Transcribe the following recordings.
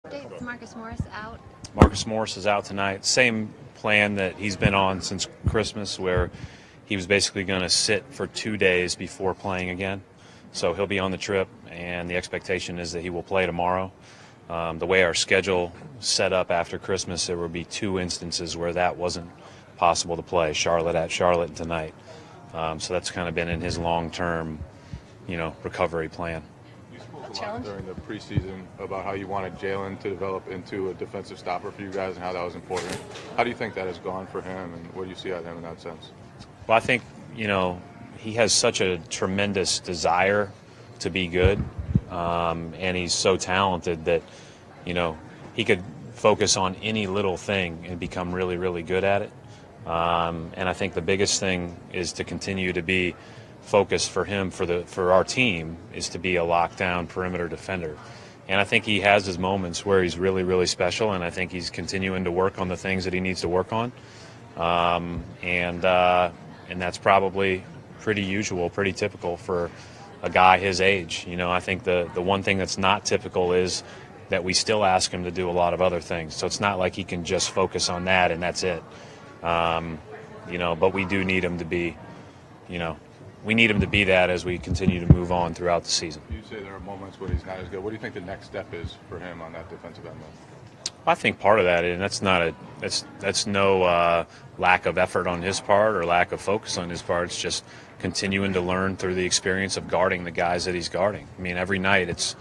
Updates, Marcus Morris out. Marcus Morris is out tonight. Same plan that he's been on since Christmas, where he was basically going to sit for 2 days before playing again. So he'll be on the trip, and the expectation is that he will play tomorrow. The way our schedule set up after Christmas, there will be 2 instances where that wasn't possible to play, Charlotte at Charlotte tonight. So that's kind of been in his long-term, recovery plan. You spoke a lot during the preseason about how you wanted Jalen to develop into a defensive stopper for you guys and how that was important. How do you think that has gone for him, and what do you see out of him in that sense? Well, I think, he has such a tremendous desire to be good, and he's so talented that, he could focus on any little thing and become really, really good at it. And I think the biggest thing is to continue to be focused for him, for our team, is to be a lockdown perimeter defender. And I think he has his moments where he's really, really special, and I think he's continuing to work on the things that he needs to work on. And that's probably pretty usual, pretty typical for a guy his age. I think the one thing that's not typical is that we still ask him to do a lot of other things. So it's not like he can just focus on that and that's it. But we do need him to be, we need him to be that as we continue to move on throughout the season. You say there are moments where he's not as good. What do you think the next step is for him on that defensive end? I think part of that, and that's no lack of effort on his part or lack of focus on his part. It's just continuing to learn through the experience of guarding the guys that he's guarding. I mean, every night it's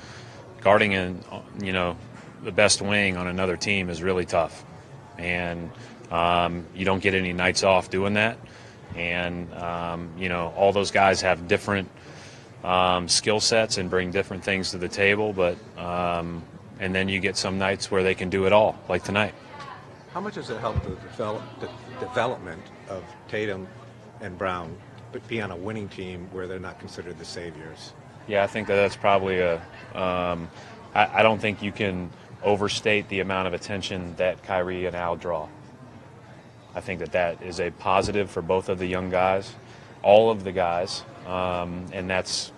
guarding the best wing on another team is really tough, and you don't get any nights off doing that. And all those guys have different skill sets and bring different things to the table, but and then you get some nights where they can do it all, like tonight. How much does it help the development of Tatum and Brown be on a winning team where they're not considered the saviors? Yeah, I think that's probably I don't think you can overstate the amount of attention that Kyrie and Al draw. I think that is a positive for both of the young guys, all of the guys, and that's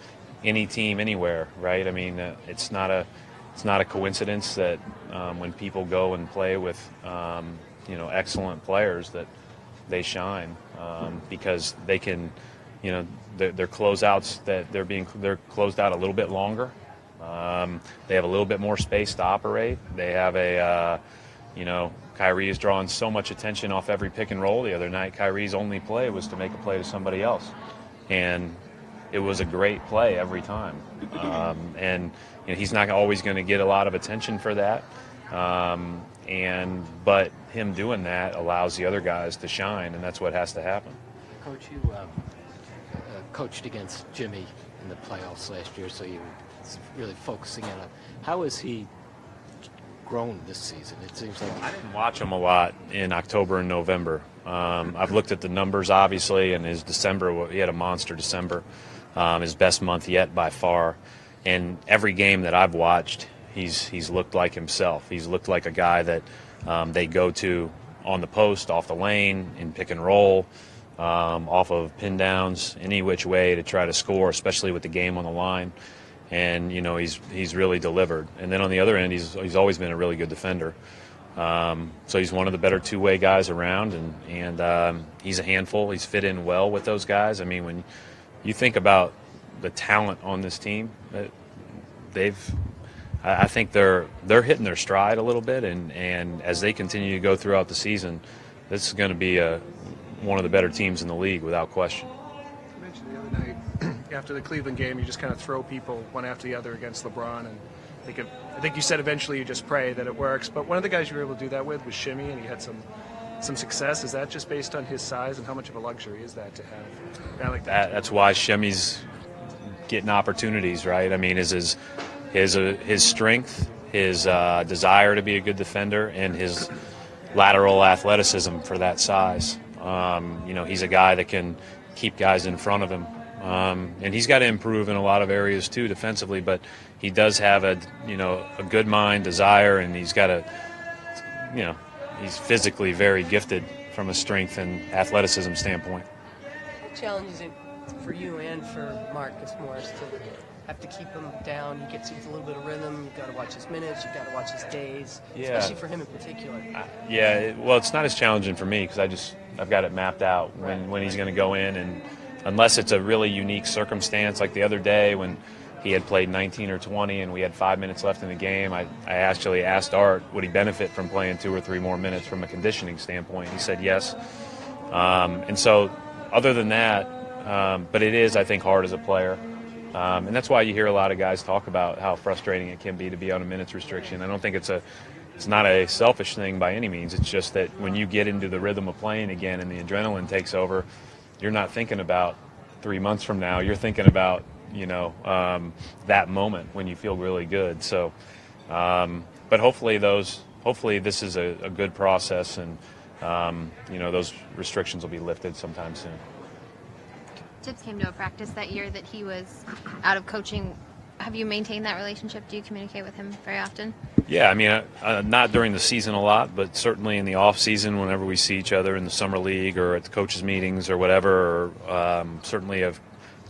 any team anywhere, right? I mean, it's not a coincidence that when people go and play with excellent players that they shine because they can, their closeouts that they're closed out a little bit longer. They have a little bit more space to operate. They have Kyrie is drawing so much attention off every pick and roll. The other night, Kyrie's only play was to make a play to somebody else, and it was a great play every time. And he's not always going to get a lot of attention for that. But him doing that allows the other guys to shine, and that's what has to happen. Coach, you coached against Jimmy in the playoffs last year, so you're really focusing on how has he grown this season? It seems like I didn't watch him a lot in October and November. I've looked at the numbers, obviously, and his December, he had a monster December, his best month yet by far. And every game that I've watched, he's looked like himself. He's looked like a guy that they go to on the post, off the lane, in pick and roll, off of pin downs, any which way to try to score, especially with the game on the line. And he's really delivered. And then on the other end, he's always been a really good defender. So he's one of the better two-way guys around, and he's a handful. He's fit in well with those guys. I mean, when you think about the talent on this team, I think they're hitting their stride a little bit, and as they continue to go throughout the season, this is going to be one of the better teams in the league without question. You mentioned the other night after the Cleveland game, you just kind of throw people one after the other against LeBron, and I think you said eventually you just pray that it works. But one of the guys you were able to do that with was Shimmy, and he had some success. Is that just based on his size, and how much of a luxury is that to have a guy like that? That's why Shimmy's getting opportunities, right? I mean, is his strength, his desire to be a good defender, and his lateral athleticism for that size. He's a guy that can keep guys in front of him. And he's got to improve in a lot of areas too defensively, but he does have a good mind, desire, and he's got he's physically very gifted from a strength and athleticism standpoint. How challenging for you and for Marcus Morris to have to keep him down. He gets a little bit of rhythm. You've got to watch his minutes. You've got to watch his days, Yeah. especially for him in particular. Well, it's not as challenging for me because I've got it mapped out when he's going to go in, and unless it's a really unique circumstance, like the other day when he had played 19 or 20 and we had 5 minutes left in the game, I actually asked Art would he benefit from playing 2 or 3 more minutes from a conditioning standpoint. He said yes, and so other than that, but it is, I think, hard as a player. And that's why you hear a lot of guys talk about how frustrating it can be to be on a minutes restriction. I don't think it's not a selfish thing by any means. It's just that when you get into the rhythm of playing again and the adrenaline takes over, you're not thinking about 3 months from now. You're thinking about, that moment when you feel really good. So, but hopefully this is a good process, and, those restrictions will be lifted sometime soon. Tibbs came to a practice that year that he was out of coaching. Have you maintained that relationship? Do you communicate with him very often? Yeah, I mean, not during the season a lot, but certainly in the off season, whenever we see each other in the summer league or at the coaches' meetings or whatever. Or, certainly have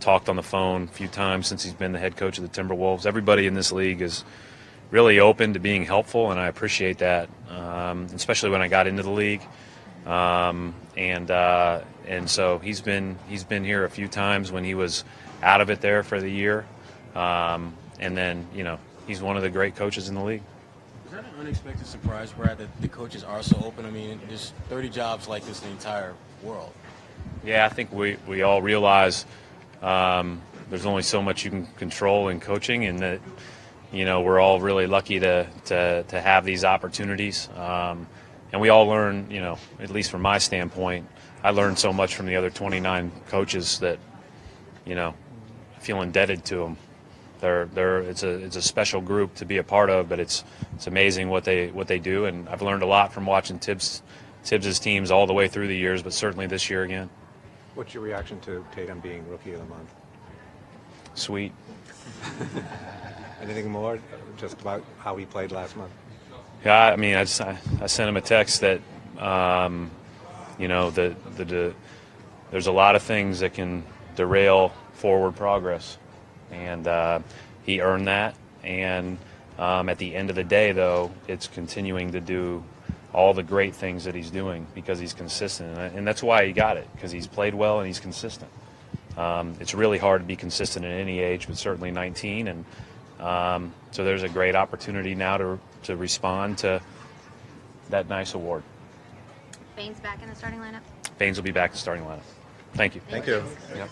talked on the phone a few times since he's been the head coach of the Timberwolves. Everybody in this league is really open to being helpful, and I appreciate that, especially when I got into the league. And so he's been here a few times when he was out of it there for the year, and then he's one of the great coaches in the league. Is that an unexpected surprise, Brad, that the coaches are so open? I mean, there's 30 jobs like this in the entire world. Yeah, I think we all realize there's only so much you can control in coaching, and that we're all really lucky to have these opportunities. And we all learn, at least from my standpoint, I learned so much from the other 29 coaches that, I feel indebted to them. It's a special group to be a part of, but it's amazing what they do, and I've learned a lot from watching Tibbs's teams all the way through the years, but certainly this year again. What's your reaction to Tatum being Rookie of the Month? Sweet. Anything more, just about how he played last month? Yeah, I mean, I sent him a text that, there's a lot of things that can derail forward progress, and he earned that. And at the end of the day, though, it's continuing to do all the great things that he's doing because he's consistent, and that's why he got it, because he's played well and he's consistent. It's really hard to be consistent at any age, but certainly 19, and so there's a great opportunity now to respond to that nice award. Bane's back in the starting lineup? Baines will be back in the starting lineup. Thank you. Thank you. Yep.